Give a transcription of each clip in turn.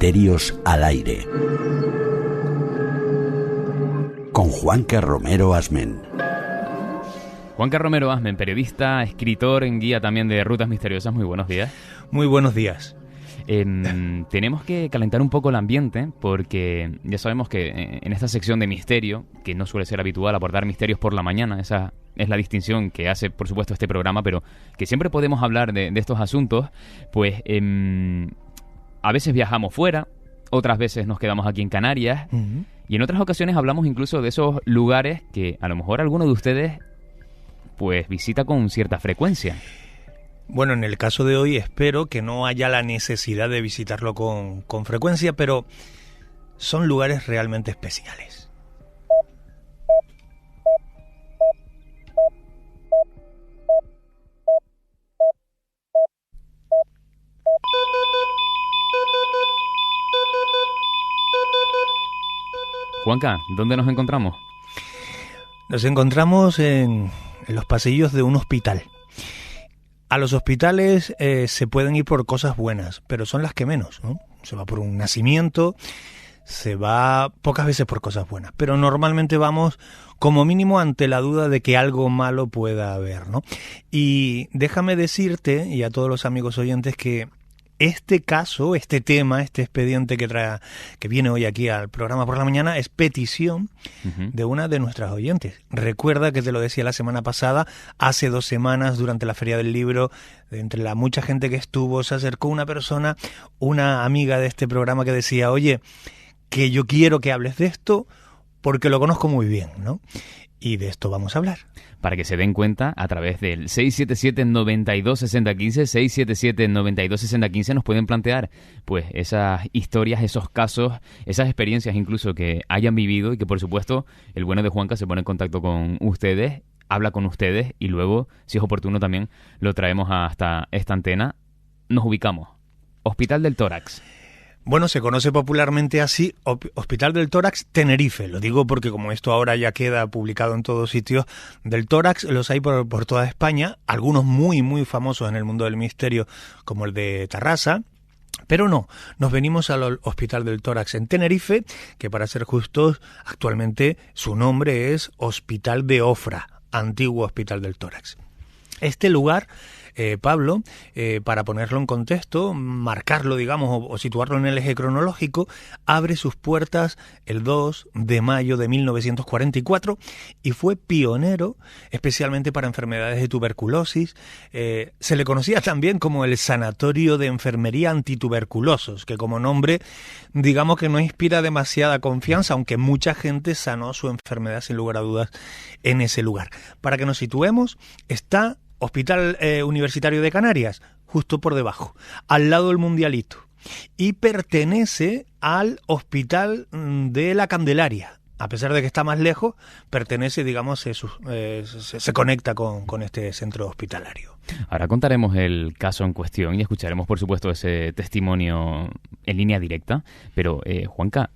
Misterios al aire. Con Juanca Romero Asmen. Juanca Romero Asmen, periodista, escritor, guía también de Rutas Misteriosas. Muy buenos días. Muy buenos días. Tenemos que calentar un poco el ambiente porque ya sabemos que en esta sección de misterio, que no suele ser habitual abordar misterios por la mañana, esa es la distinción que hace, por supuesto, este programa, pero que siempre podemos hablar de estos asuntos, pues a veces viajamos fuera, otras veces nos quedamos aquí en Canarias, y en otras ocasiones hablamos incluso de esos lugares que a lo mejor alguno de ustedes pues visita con cierta frecuencia. Bueno, en el caso de hoy espero que no haya la necesidad de visitarlo con frecuencia, pero son lugares realmente especiales. Juanca, ¿dónde nos encontramos? Nos encontramos en los pasillos de un hospital. A los hospitales se pueden ir por cosas buenas, pero son las que menos, ¿no? Se va por un nacimiento, se va pocas veces por cosas buenas, pero normalmente vamos como mínimo ante la duda de que algo malo pueda haber, ¿no? Y déjame decirte, y a todos los amigos oyentes, que este caso, este tema, este expediente que viene hoy aquí al programa por la mañana es petición de una de nuestras oyentes. Recuerda que te lo decía la semana pasada, hace 2 semanas durante la Feria del Libro, entre la mucha gente que estuvo, se acercó una persona, una amiga de este programa que decía, oye, que yo quiero que hables de esto porque lo conozco muy bien, ¿no? Y de esto vamos a hablar. Para que se den cuenta, a través del 677-92-6015, 677-92-6015 nos pueden plantear pues esas historias, esos casos, esas experiencias incluso que hayan vivido y que por supuesto el bueno de Juanca se pone en contacto con ustedes, habla con ustedes y luego, si es oportuno también, lo traemos hasta esta antena. Nos ubicamos. Hospital del Tórax. Bueno, se conoce popularmente así, Hospital del Tórax Tenerife. Lo digo porque como esto ahora ya queda publicado en todos sitios, del tórax los hay por toda España, algunos muy, muy famosos en el mundo del misterio, como el de Tarrasa. Pero no, nos venimos al Hospital del Tórax en Tenerife, que para ser justos, actualmente su nombre es Hospital de Ofra, antiguo Hospital del Tórax. Este lugar, Pablo, para ponerlo en contexto, marcarlo, digamos, o situarlo en el eje cronológico, abre sus puertas el 2 de mayo de 1944 y fue pionero, especialmente para enfermedades de tuberculosis. Se le conocía también como el Sanatorio de Enfermería Antituberculosos, que como nombre, digamos que no inspira demasiada confianza, aunque mucha gente sanó su enfermedad sin lugar a dudas en ese lugar. Para que nos situemos, está Hospital Universitario de Canarias, justo por debajo, al lado del Mundialito, y pertenece al Hospital de la Candelaria. A pesar de que está más lejos, pertenece, digamos, se conecta con este centro hospitalario. Ahora contaremos el caso en cuestión y escucharemos, por supuesto, ese testimonio en línea directa. Pero, Juanca,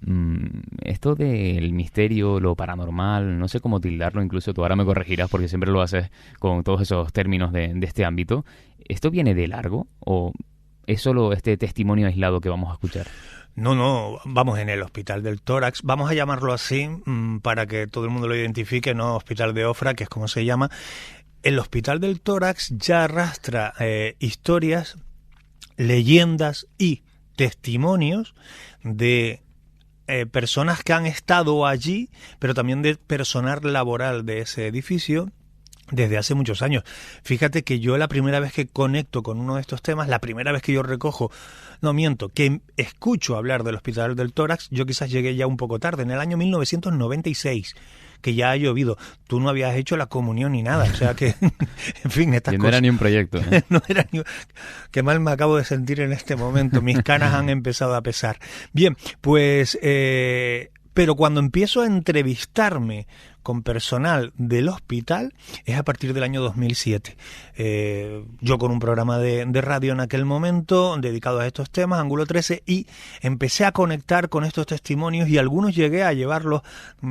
esto del misterio, lo paranormal, no sé cómo tildarlo, incluso tú ahora me corregirás porque siempre lo haces con todos esos términos de este ámbito. ¿Esto viene de largo o es solo este testimonio aislado que vamos a escuchar? No, vamos, en el Hospital del Tórax, vamos a llamarlo así para que todo el mundo lo identifique, no Hospital de Ofra, que es como se llama. El Hospital del Tórax ya arrastra historias, leyendas y testimonios de personas que han estado allí, pero también de personal laboral de ese edificio desde hace muchos años. Fíjate que yo la primera vez que conecto con uno de estos temas, la primera vez que yo que escucho hablar del Hospital del Tórax, yo quizás llegué ya un poco tarde, en el año 1996, que ya ha llovido. Tú no habías hecho la comunión ni nada, o sea que, en fin, estas cosas. No era ni un proyecto, ¿eh? No era ni... Qué mal me acabo de sentir en este momento, mis canas han empezado a pesar. Bien, pues... Pero cuando empiezo a entrevistarme con personal del hospital es a partir del año 2007. Yo con un programa de radio en aquel momento dedicado a estos temas, Ángulo 13, y empecé a conectar con estos testimonios y algunos llegué a llevarlos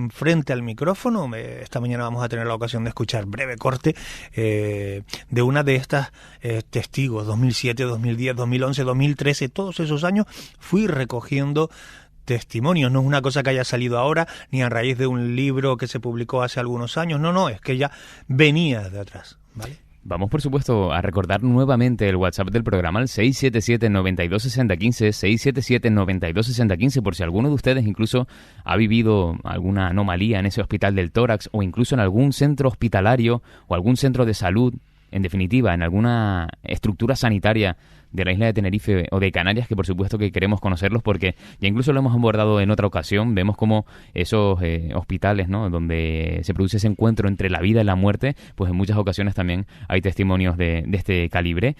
frente al micrófono. Esta mañana vamos a tener la ocasión de escuchar breve corte de una de estas testigos, 2007, 2010, 2011, 2013, todos esos años fui recogiendo testimonios. No es una cosa que haya salido ahora, ni a raíz de un libro que se publicó hace algunos años, no, es que ya venía de atrás, ¿vale? Vamos, por supuesto, a recordar nuevamente el WhatsApp del programa, el 677-926015, 677-926015, por si alguno de ustedes incluso ha vivido alguna anomalía en ese hospital del tórax o incluso en algún centro hospitalario o algún centro de salud, en definitiva, en alguna estructura sanitaria de la isla de Tenerife o de Canarias, que por supuesto que queremos conocerlos porque ya incluso lo hemos abordado en otra ocasión. Vemos como esos hospitales, ¿no?, donde se produce ese encuentro entre la vida y la muerte, pues en muchas ocasiones también hay testimonios de este calibre.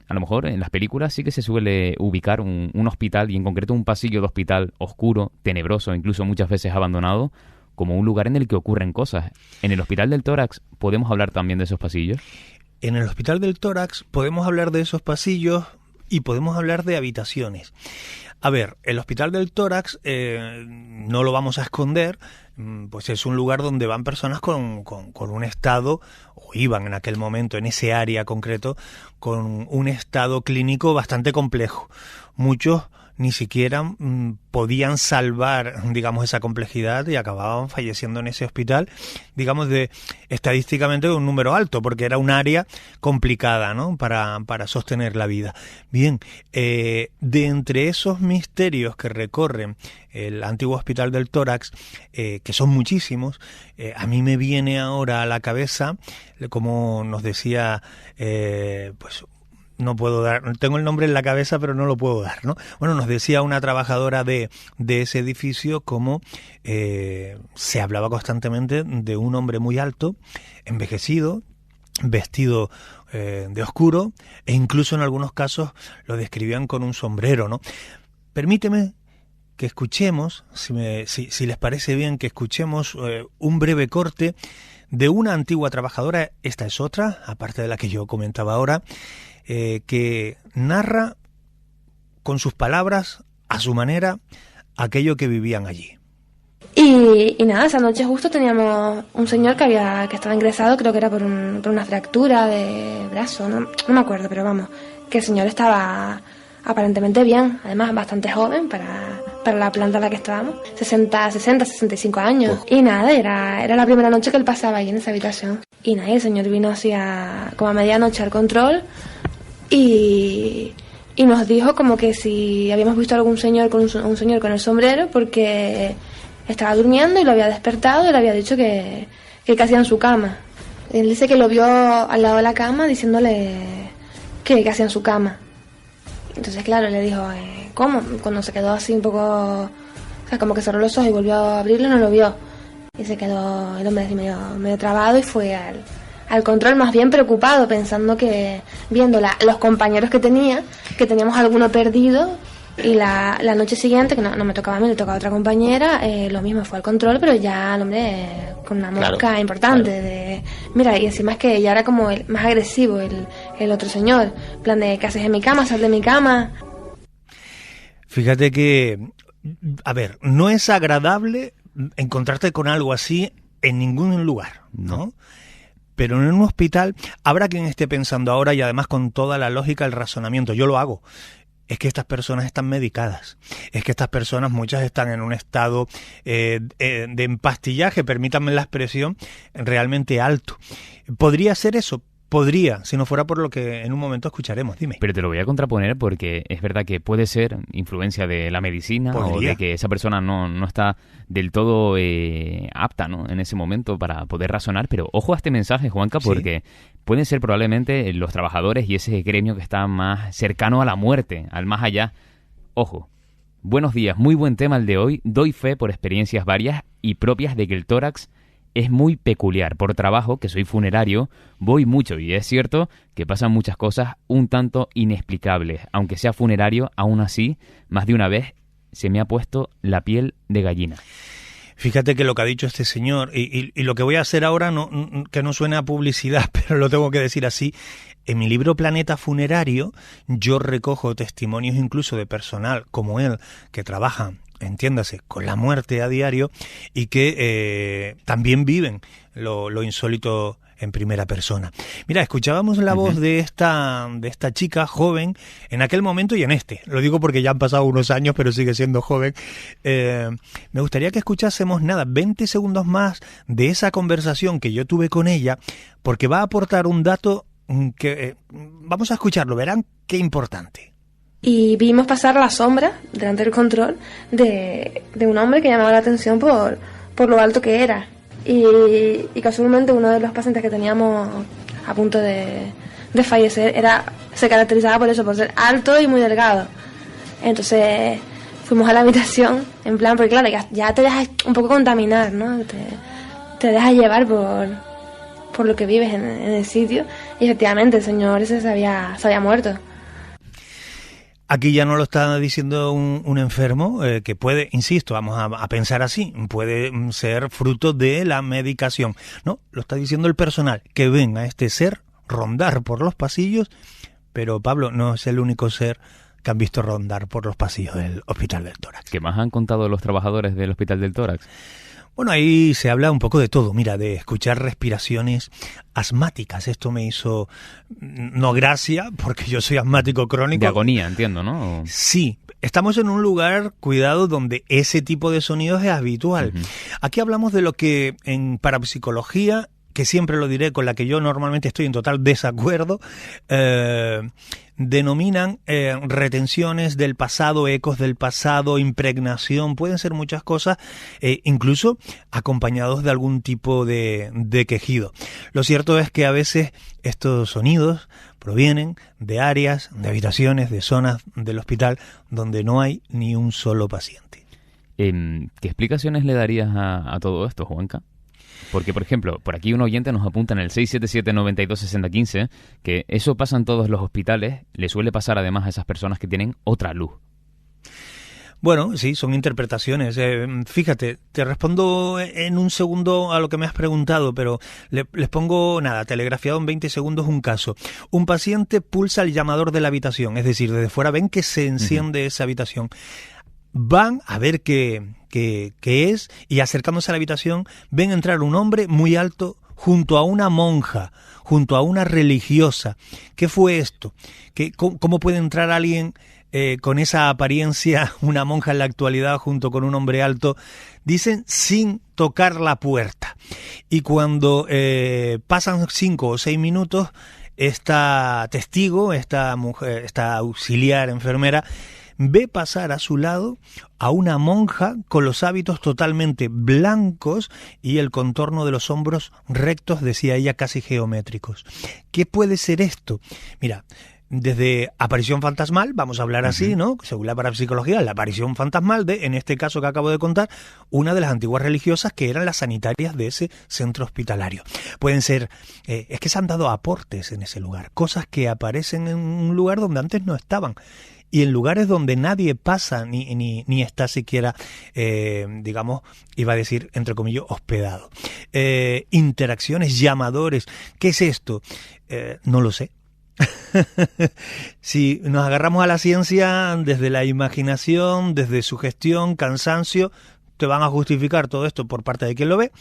A lo mejor en las películas sí que se suele ubicar un hospital, y en concreto un pasillo de hospital oscuro, tenebroso, incluso muchas veces abandonado, como un lugar en el que ocurren cosas. En el Hospital del Tórax, ¿podemos hablar también de esos pasillos? En el Hospital del Tórax podemos hablar de esos pasillos y podemos hablar de habitaciones. A ver, el Hospital del Tórax, no lo vamos a esconder, pues es un lugar donde van personas con un estado, o iban en aquel momento, en ese área concreto, con un estado clínico bastante complejo. Muchos ni siquiera podían salvar, digamos, esa complejidad y acababan falleciendo en ese hospital, digamos, estadísticamente de un número alto, porque era un área complicada, ¿no?, para sostener la vida. Bien, de entre esos misterios que recorren el antiguo Hospital del Tórax, que son muchísimos, a mí me viene ahora a la cabeza, como nos decía, pues, no puedo dar, tengo el nombre en la cabeza pero no lo puedo dar, ¿no? Bueno, nos decía una trabajadora de ese edificio cómo se hablaba constantemente de un hombre muy alto, envejecido, vestido de oscuro, e incluso en algunos casos lo describían con un sombrero, ¿no? Permíteme que escuchemos, si les parece bien, que escuchemos un breve corte de una antigua trabajadora. Esta es otra, aparte de la que yo comentaba ahora, que narra con sus palabras, a su manera, aquello que vivían allí. Y nada, esa noche justo teníamos un señor que estaba ingresado, creo que era por una fractura de brazo, no me acuerdo, pero vamos, que el señor estaba aparentemente bien, además bastante joven para la planta en la que estábamos, 65 años. Y nada, era la primera noche que él pasaba ahí en esa habitación. Y nada, el señor vino hacia como a medianoche al control y nos dijo como que si habíamos visto algún señor con un señor con el sombrero, porque estaba durmiendo y lo había despertado y le había dicho que hacía en su cama. Él dice que lo vio al lado de la cama diciéndole que hacía en su cama. Entonces, claro, le dijo, ¿cómo? Cuando se quedó así un poco, o sea, como que cerró los ojos y volvió a abrirlo, no lo vio. Y se quedó el hombre así medio trabado y fue al control más bien preocupado, pensando que, viendo los compañeros que teníamos alguno perdido, y la noche siguiente, que no me tocaba a mí, le tocaba a otra compañera, lo mismo, fue al control, pero ya el hombre con una mosca importante. Mira, y encima es que ya era como el más agresivo el otro señor, en plan de, ¿qué haces en mi cama? Sal de mi cama. Fíjate que, a ver, no es agradable encontrarte con algo así en ningún lugar, ¿no? Pero en un hospital habrá quien esté pensando ahora, y además con toda la lógica, el razonamiento, yo lo hago. Es que estas personas están medicadas, es que estas personas, muchas están en un estado de empastillaje, permítanme la expresión, realmente alto. ¿Podría ser eso? Podría, si no fuera por lo que en un momento escucharemos, dime. Pero te lo voy a contraponer porque es verdad que puede ser influencia de la medicina. ¿Podría? O de que esa persona no está del todo apta, ¿no?, en ese momento para poder razonar. Pero ojo a este mensaje, Juanca, porque pueden ser probablemente los trabajadores y ese gremio que está más cercano a la muerte, al más allá. Ojo. Buenos días, muy buen tema el de hoy. Doy fe por experiencias varias y propias de que el tórax es muy peculiar. Por trabajo, que soy funerario, voy mucho y es cierto que pasan muchas cosas un tanto inexplicables. Aunque sea funerario, aún así, más de una vez se me ha puesto la piel de gallina. Fíjate que lo que ha dicho este señor, y lo que voy a hacer ahora, que no suena a publicidad, pero lo tengo que decir así, en mi libro Planeta Funerario yo recojo testimonios incluso de personal como él, que trabaja, entiéndase, con la muerte a diario y que también viven lo insólito en primera persona. Mira, escuchábamos la voz de esta chica joven en aquel momento y en este. Lo digo porque ya han pasado unos años, pero sigue siendo joven. Me gustaría que escuchásemos 20 segundos más de esa conversación que yo tuve con ella, porque va a aportar un dato que vamos a escucharlo, verán qué importante. Y vimos pasar la sombra delante del control de un hombre que llamaba la atención por lo alto que era. Y casualmente uno de los pacientes que teníamos a punto de fallecer se caracterizaba por eso, por ser alto y muy delgado. Entonces fuimos a la habitación, en plan, porque claro, ya te dejas un poco contaminar, ¿no? Te dejas llevar por lo que vives en el sitio. Y efectivamente el señor ese se había muerto. Aquí ya no lo está diciendo un enfermo que puede, insisto, vamos a pensar así, puede ser fruto de la medicación. No, lo está diciendo el personal, que ven a este ser rondar por los pasillos, pero Pablo no es el único ser que han visto rondar por los pasillos del Hospital del Tórax. ¿Qué más han contado los trabajadores del Hospital del Tórax? Bueno, ahí se habla un poco de todo, mira, de escuchar respiraciones asmáticas. Esto me hizo no gracia, porque yo soy asmático crónico. De agonía, entiendo, ¿no? Sí, estamos en un lugar, cuidado, donde ese tipo de sonidos es habitual. Aquí hablamos de lo que en parapsicología, que siempre lo diré, con la que yo normalmente estoy en total desacuerdo, denominan retenciones del pasado, ecos del pasado, impregnación, pueden ser muchas cosas, incluso acompañados de algún tipo de quejido. Lo cierto es que a veces estos sonidos provienen de áreas, de habitaciones, de zonas del hospital donde no hay ni un solo paciente. ¿Qué explicaciones le darías a todo esto, Juanca? Porque, por ejemplo, por aquí un oyente nos apunta en el 677-926015 que eso pasa en todos los hospitales, le suele pasar además a esas personas que tienen otra luz. Bueno, sí, son interpretaciones. Fíjate, te respondo en un segundo a lo que me has preguntado, pero les pongo, telegrafiado en 20 segundos un caso. Un paciente pulsa el llamador de la habitación, es decir, desde fuera ven que se enciende esa habitación. Van a ver qué es, y acercándose a la habitación ven entrar un hombre muy alto junto a una monja, junto a una religiosa. ¿Qué fue esto? ¿Cómo puede entrar alguien con esa apariencia, una monja en la actualidad, junto con un hombre alto? Dicen sin tocar la puerta. Y cuando pasan 5 o 6 minutos, esta testigo, esta mujer, esta auxiliar enfermera, ve pasar a su lado a una monja con los hábitos totalmente blancos y el contorno de los hombros rectos, decía ella, casi geométricos. ¿Qué puede ser esto? Mira, desde aparición fantasmal, vamos a hablar así, ¿no? Según la parapsicología, la aparición fantasmal de, en este caso que acabo de contar, una de las antiguas religiosas que eran las sanitarias de ese centro hospitalario. Pueden ser, es que se han dado aportes en ese lugar, cosas que aparecen en un lugar donde antes no estaban. Y en lugares donde nadie pasa ni está siquiera, digamos, iba a decir, entre comillas, hospedado. Interacciones, llamadores. ¿Qué es esto? No lo sé. Si nos agarramos a la ciencia desde la imaginación, desde sugestión, cansancio, te van a justificar todo esto por parte de quien lo ve.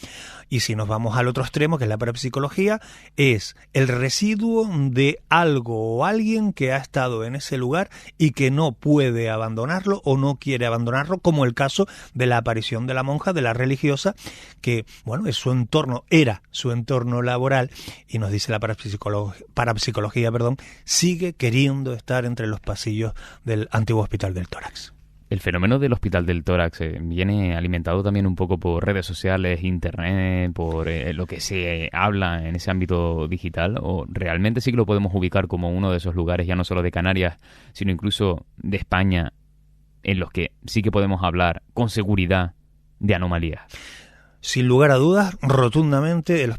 Y si nos vamos al otro extremo, que es la parapsicología, es el residuo de algo o alguien que ha estado en ese lugar y que no puede abandonarlo o no quiere abandonarlo, como el caso de la aparición de la monja, de la religiosa, que, bueno, es su entorno, era su entorno laboral, y nos dice la parapsicología, sigue queriendo estar entre los pasillos del antiguo Hospital del Tórax. El fenómeno del Hospital del Tórax viene alimentado también un poco por redes sociales, internet, por lo que se habla en ese ámbito digital, o realmente sí que lo podemos ubicar como uno de esos lugares, ya no solo de Canarias, sino incluso de España, en los que sí que podemos hablar con seguridad de anomalías. sin lugar a dudas, rotundamente, el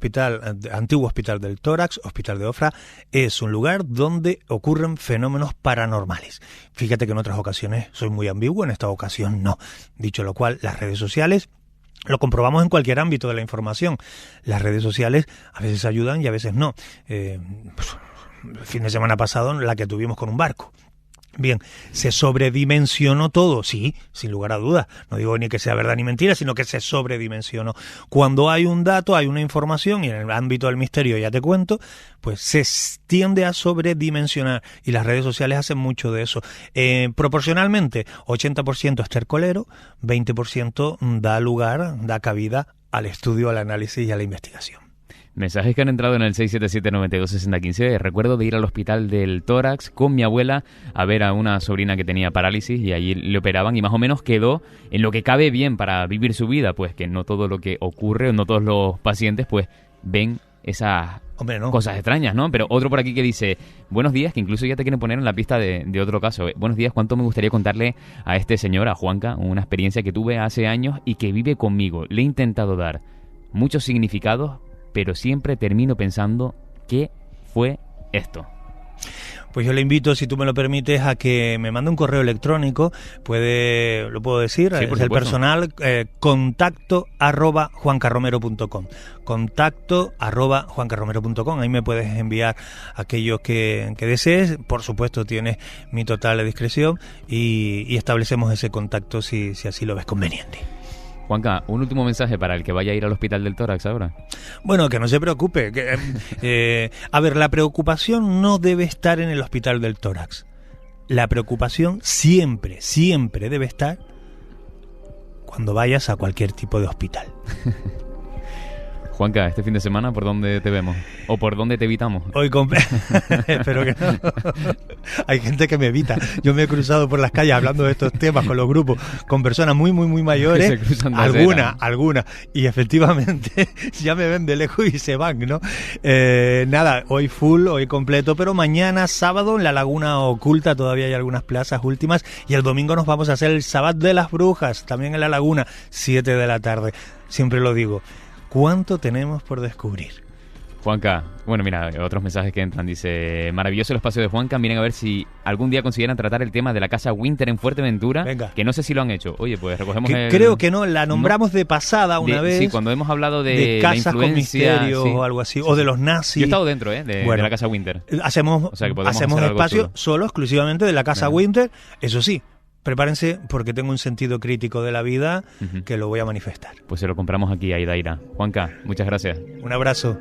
antiguo Hospital del Tórax, Hospital de Ofra, es un lugar donde ocurren fenómenos paranormales. Fíjate que en otras ocasiones soy muy ambiguo, en esta ocasión no. Dicho lo cual, las redes sociales, lo comprobamos en cualquier ámbito de la información. Las redes sociales a veces ayudan y a veces no. El fin de semana pasado, la que tuvimos con un barco. Bien, ¿se sobredimensionó todo? Sí, sin lugar a dudas. No digo ni que sea verdad ni mentira, sino que se sobredimensionó. Cuando hay un dato, hay una información, y en el ámbito del misterio ya te cuento, pues se tiende a sobredimensionar, y las redes sociales hacen mucho de eso. Proporcionalmente, 80% estercolero, 20% da cabida al estudio, al análisis y a la investigación. Mensajes que han entrado en el 677-92-6015. Recuerdo de ir al hospital del Tórax con mi abuela a ver a una sobrina que tenía parálisis y allí le operaban y más o menos quedó en lo que cabe bien para vivir su vida, pues que no todo lo que ocurre, no todos los pacientes pues ven esas cosas extrañas, ¿no? Pero otro por aquí que dice, buenos días, que incluso ya te quieren poner en la pista de otro caso. Buenos días, ¿cuánto me gustaría contarle a este señor, a Juanca, una experiencia que tuve hace años y que vive conmigo? Le he intentado dar muchos significados, pero siempre termino pensando, ¿qué fue esto? Pues yo le invito, si tú me lo permites, a que me mande un correo electrónico. ¿Lo puedo decir? Sí, es el personal, contacto@juancarromero.com. Contacto@juancarromero.com. Ahí me puedes enviar aquellos que desees. Por supuesto, tienes mi total discreción y establecemos ese contacto si así lo ves conveniente. Juanca, un último mensaje para el que vaya a ir al Hospital del Tórax ahora. Bueno, que no se preocupe. A ver, la preocupación no debe estar en el Hospital del Tórax. La preocupación siempre debe estar cuando vayas a cualquier tipo de hospital. Juanca, este fin de semana, ¿por dónde te vemos? ¿O por dónde te evitamos? Hoy espero que no. Hay gente que me evita. Yo me he cruzado por las calles hablando de estos temas con los grupos, con personas muy mayores. Que se cruzan de algunas. Y efectivamente ya me ven de lejos y se van, ¿no? Nada, hoy full, hoy completo, pero mañana, sábado, en la Laguna Oculta todavía hay algunas plazas últimas. Y el domingo nos vamos a hacer el Sabbat de las Brujas, también en la Laguna, 7 de la tarde. Siempre lo digo. ¿Cuánto tenemos por descubrir? Juanca, bueno, mira, otros mensajes que entran. Dice, maravilloso el espacio de Juanca. Miren a ver si algún día consiguieran tratar el tema de la casa Winter en Fuerteventura. Venga. Que no sé si lo han hecho. Oye, pues recogemos Creo que no, la nombramos de pasada una vez. Sí, cuando hemos hablado de casas la con misterio o algo así. O de los nazis. Yo he estado dentro de la casa Winter. Hacemos espacio solo, exclusivamente de la casa Winter. Eso sí, prepárense porque tengo un sentido crítico de la vida que lo voy a manifestar. Pues se lo compramos aquí a Idaira. Juanca, muchas gracias. Un abrazo.